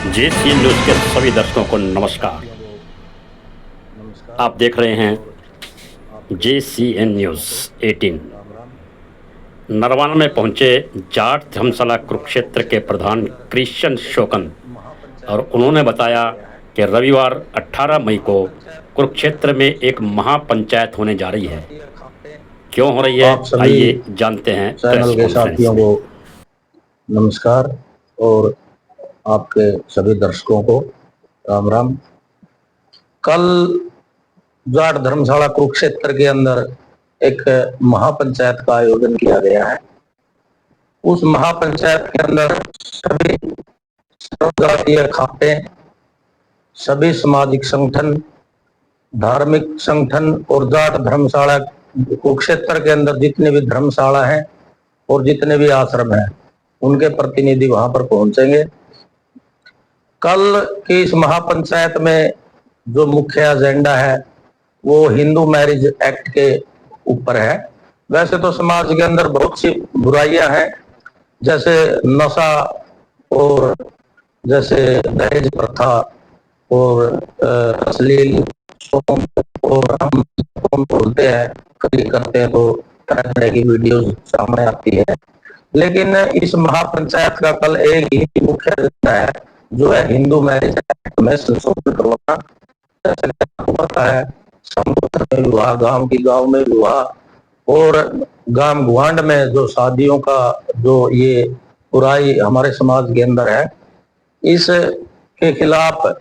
JCN news के सभी दर्शकों को नमस्कार। आप देख रहे हैं JCN न्यूज 18। नरवाना में पहुंचे जाट धर्मशाला कुरुक्षेत्र के प्रधान क्रिश्चियन शोकन और उन्होंने बताया कि रविवार 18 मई को कुरुक्षेत्र में एक महापंचायत होने जा रही है। क्यों हो रही है, आप सभी आइए जानते हैं चैनल के साथियों को नमस्कार और आपके सभी दर्शकों को राम राम। कल जाट धर्मशाला कुरुक्षेत्र के अंदर एक महापंचायत का आयोजन किया गया है। उस महापंचायत के अंदर सभी सर्वजातीय खाते, सभी सामाजिक संगठन, धार्मिक संगठन और जाट धर्मशाला कुरुक्षेत्र के अंदर जितने भी धर्मशाला हैं और जितने भी आश्रम हैं उनके प्रतिनिधि वहां पर पहुंचेंगे। कल की इस महापंचायत में जो मुख्य एजेंडा है वो हिंदू मैरिज एक्ट के ऊपर है। वैसे तो समाज के अंदर बहुत सी बुराइयां हैं, जैसे नशा और जैसे दहेज प्रथा और अश्लील और हम बोलते हैं, कभी करते हैं तो तरह तरह की वीडियो सामने आती है। लेकिन इस महापंचायत का कल एक ही मुख्य एजेंडा है, जो है हिंदू मैरिज एक्ट में संशोधन करवाना। जैसे होता है समुद्र में विवाह, गांव की गांव में विवाह और गांव गुआंड में जो शादियों का जो ये बुराई हमारे समाज के अंदर है, इस के खिलाफ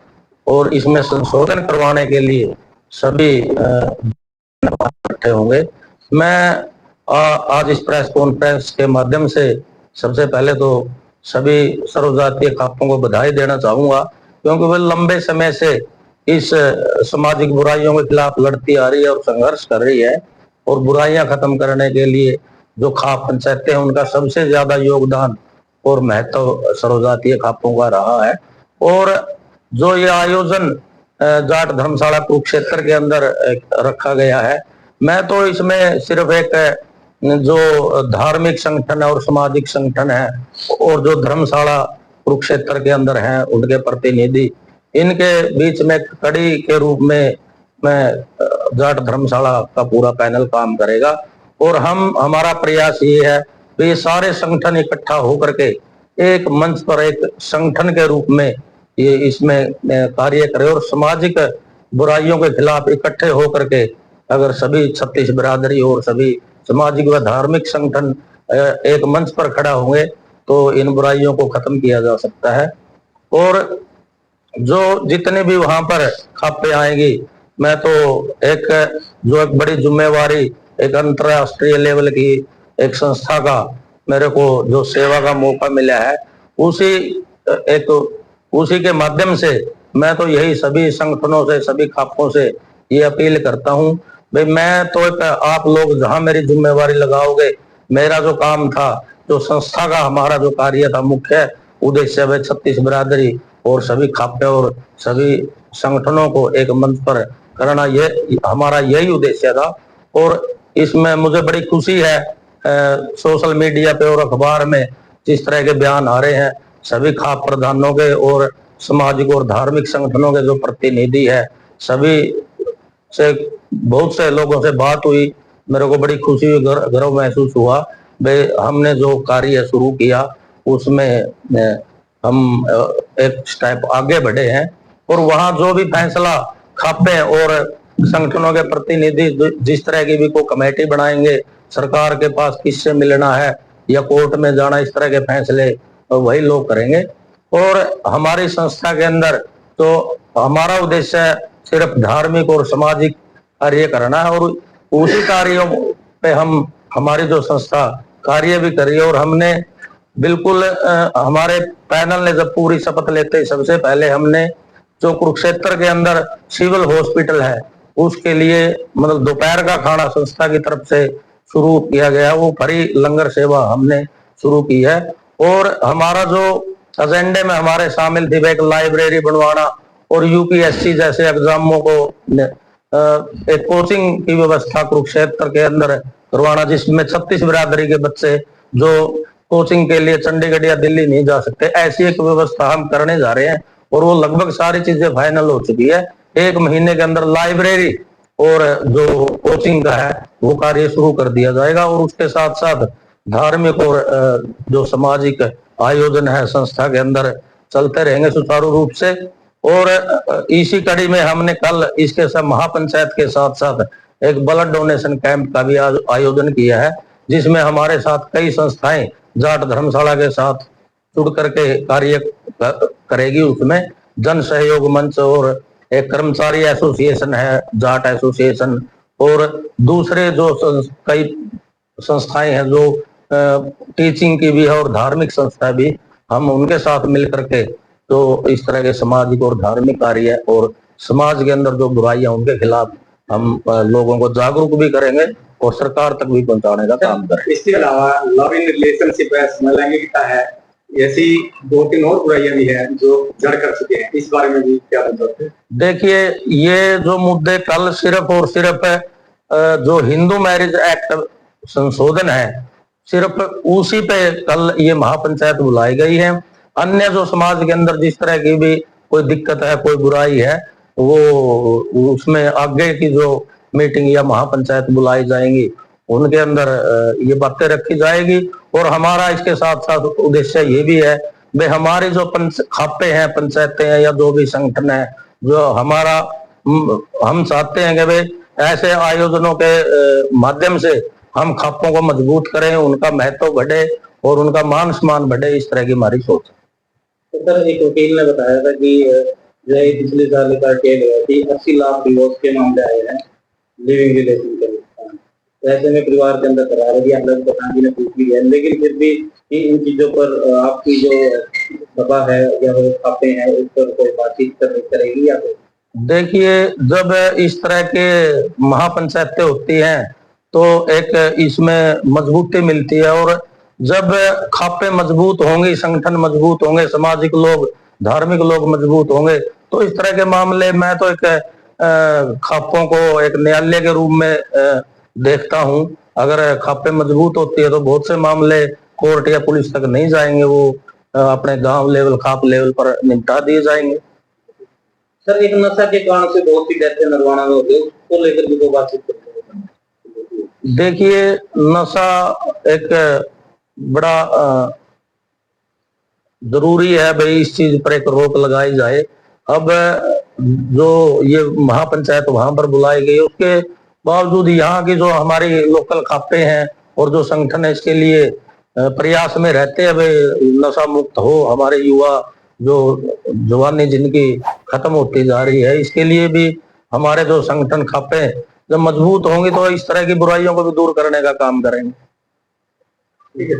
और इसमें संशोधन करवाने के लिए सभी इकट्ठे होंगे। मैं आज इस प्रेस कॉन्फ्रेंस के माध्यम से सबसे पहले तो सभी सर्वजातीय खापों को बधाई देना चाहूंगा, क्योंकि वे लंबे समय से इस सामाजिक बुराइयों के खिलाफ लड़ती आ रही है और संघर्ष कर रही है। और बुराइयां खत्म करने के लिए जो खाप पंचायतें हैं उनका सबसे ज्यादा योगदान और महत्व सर्वजातीय खापों का रहा है। और जो ये आयोजन जाट धर्मशाला कुरुक्षेत्र के अंदर रखा गया है, मैं तो इसमें सिर्फ एक जो धार्मिक संगठन और सामाजिक संगठन है और जो धर्मशाला कुरुक्षेत्र के अंदर हैं उनके प्रतिनिधि, इनके बीच में कड़ी के रूप में मैं जाट धर्मशाला का पूरा पैनल काम करेगा। और हमारा प्रयास ये है कि ये सारे संगठन इकट्ठा होकर के एक मंच पर एक संगठन के रूप में ये इसमें कार्य करे और सामाजिक बुराइयों के खिलाफ इकट्ठे होकर के अगर सभी 36 बिरादरी और सभी सामाजिक व धार्मिक संगठन एक मंच पर खड़ा होंगे तो इन बुराइयों को खत्म किया जा सकता है। और जो जितने भी वहां पर खापे आएंगी, मैं तो एक बड़ी जिम्मेवारी, एक अंतरराष्ट्रीय लेवल की एक संस्था का मेरे को जो सेवा का मौका मिला है, उसी के माध्यम से मैं तो यही सभी संगठनों से, सभी खापों से ये अपील करता हूं भाई, मैं तो आप लोग जहां मेरी जिम्मेवारी लगाओगे, मेरा जो काम था, जो संस्था का हमारा जो कार्य था, मुख्य उद्देश्य है 36 बिरादरी और सभी खापे और सभी संगठनों को एक मंच पर करना, ये हमारा यही उद्देश्य था। और इसमें मुझे बड़ी खुशी है सोशल मीडिया पे और अखबार में जिस तरह के बयान आ रहे हैं सभी खाप प्रधानों के और सामाजिक और धार्मिक संगठनों के जो प्रतिनिधि है, सभी से बहुत से लोगों से बात हुई, मेरे को बड़ी खुशी हुई, गर्व महसूस हुआ भाई हमने जो कार्य शुरू किया उसमें हम एक स्टेप आगे बढ़े हैं। और वहां जो भी फैसला खापे और संगठनों के प्रतिनिधि जिस तरह की भी को कमेटी बनाएंगे, सरकार के पास किससे मिलना है या कोर्ट में जाना, इस तरह के फैसले वही लोग करेंगे। और हमारी संस्था के अंदर तो हमारा उद्देश्य सिर्फ धार्मिक और सामाजिक कार्य करना है और उसी कार्यों पे हमारी जो संस्था कार्य भी करी। और हमने बिल्कुल हमारे पैनल ने जब पूरी शपथ लेते सबसे पहले हमने जो कुरुक्षेत्र के अंदर सिविल हॉस्पिटल है उसके लिए मतलब दोपहर का खाना संस्था की तरफ से शुरू किया गया, वो फ्री लंगर सेवा हमने शुरू की है। और हमारा जो एजेंडे में हमारे शामिल थी एक लाइब्रेरी बनवाना और यूपीएससी जैसे एग्जामों को एक कोचिंग की व्यवस्था कुरुक्षेत्र के अंदर करवाना, जिसमें 36 बिरादरी के बच्चे जो कोचिंग के लिए चंडीगढ़ या दिल्ली नहीं जा सकते, ऐसी एक व्यवस्था हम करने जा रहे हैं। और वो लगभग सारी चीजें फाइनल हो चुकी है। 1 महीने के अंदर लाइब्रेरी और जो कोचिंग का है वो कार्य शुरू कर दिया जाएगा। और उसके साथ साथ धार्मिक और जो सामाजिक आयोजन है संस्था के अंदर चलते रहेंगे सुचारू रूप से। और इसी कड़ी में हमने कल इसके सब महापंचायत के साथ साथ एक ब्लड डोनेशन कैंप का भी आयोजन किया है, जिसमें हमारे साथ कई संस्थाएं जाट धर्मशाला के साथ जुड़ करके कार्य करेगी। उसमें जन सहयोग मंच और एक कर्मचारी एसोसिएशन है जाट एसोसिएशन, और दूसरे जो कई संस्थाएं हैं जो टीचिंग की भी है और धार्मिक संस्था भी, हम उनके साथ मिलकर के तो इस तरह के सामाजिक और धार्मिक कार्य और समाज के अंदर जो बुराइयां उनके खिलाफ हम लोगों को जागरूक भी करेंगे और सरकार तक भी पहुंचाने का काम करेंगे। इसके अलावा लव इन रिलेशनशिप है, समलैंगिकता है, ऐसी 2-3 और बुराइयां भी है जो जड़ कर चुके हैं, इस बारे में भी क्या बताते हैं? देखिए, ये जो मुद्दे कल सिर्फ और सिर्फ जो हिंदू मैरिज एक्ट संशोधन है सिर्फ उसी पे कल ये महापंचायत बुलाई गई है। अन्य जो समाज के अंदर जिस तरह की भी कोई दिक्कत है कोई बुराई है वो उसमें आगे की जो मीटिंग या महापंचायत बुलाई जाएंगी उनके अंदर ये बातें रखी जाएगी। और हमारा इसके साथ साथ उद्देश्य ये भी है भाई हमारी जो खापे हैं पंचायतें हैं या जो भी संगठन है जो हमारा हम चाहते हैं कि भाई ऐसे आयोजनों के माध्यम से हम खापों को मजबूत करें, उनका महत्व बढ़े और उनका मान सम्मान बढ़े, इस तरह की हमारी सोच है। तो सर एक वकील ने बताया था कि जो है पिछले साल का केस है कि 80 लाख डिवोर्स के मामले आए हैं लिविंग रिलेशन के। ऐसे में परिवार के अंदर करार भी आप लोग प्रधान जी ने पूछ भी है, लेकिन फिर भी इन चीजों पर आपकी जो सभा है या वो खाते हैं उस पर कोई बातचीत करेगी या फिर? देखिए, जब इस तरह के महापंचायतें होती हैं तो एक इसमें मजबूती मिलती है। और जब खापे मजबूत होंगे, संगठन मजबूत होंगे, सामाजिक लोग धार्मिक लोग मजबूत होंगे तो इस तरह के मामले मैं तो एक खापों को एक न्यायालय के रूप में देखता हूं। अगर खापे मजबूत होती है तो बहुत से मामले कोर्ट या पुलिस तक नहीं जाएंगे, वो अपने गांव लेवल खाप लेवल पर निपटा दिए जाएंगे। सर एक नशा के कारण से बहुत सी डेथ नरवाना में होती है, उसको लेकर भी कोई बातचीत करते हैं? देखिए, नशा एक बड़ा जरूरी है भाई, इस चीज पर एक रोक लगाई जाए। अब जो ये महापंचायत वहां पर बुलाई गई उसके बावजूद यहाँ की जो हमारी लोकल खापे हैं और जो संगठन है इसके लिए प्रयास में रहते हैं भाई नशा मुक्त हो, हमारे युवा जो जवानी जिनकी खत्म होती जा रही है, इसके लिए भी हमारे जो संगठन खापे जब मजबूत होंगे तो इस तरह की बुराइयों को भी दूर करने का काम करेंगे। ठीक है।